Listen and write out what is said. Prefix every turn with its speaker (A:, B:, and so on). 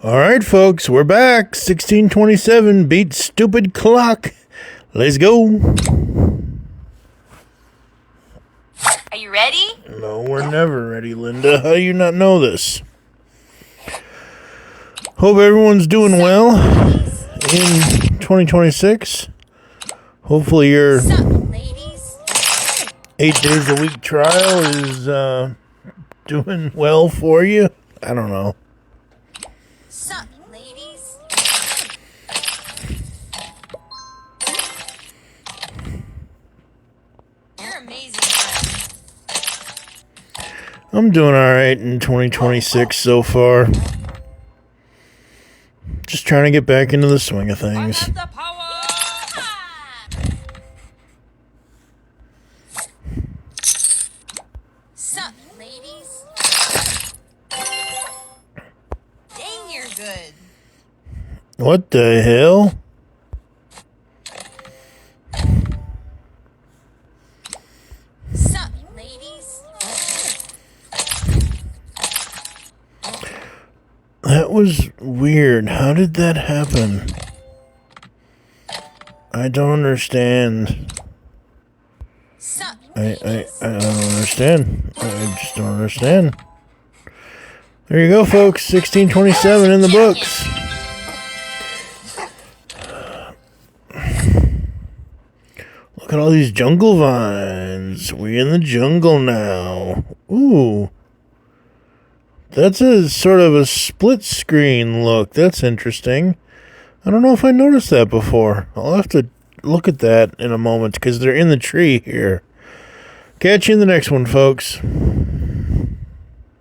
A: Alright, folks, we're back. 1627 beat stupid clock. Let's go.
B: Are you ready?
A: No, we're never ready, Linda. How do you not know this? Hope everyone's doing well in 2026. Hopefully your 8 days a week trial is doing well for you. I don't know.
B: Sup, ladies? You're amazing.
A: I'm doing alright in 2026 so far. Just trying to get back into the swing of things.
B: The power. Sup, ladies? Dang, you're good.
A: What the hell?
B: Sup, ladies?
A: That was weird. How did that happen? I don't understand.
B: Sup,
A: I don't understand. I just don't understand. There you go, folks. 1627 in the books. Look at all these jungle vines. We in the jungle now. Ooh. That's a sort of a split screen look. That's interesting. I don't know if I noticed that before. I'll have to look at that in a moment because they're in the tree here. Catch you in the next one, folks.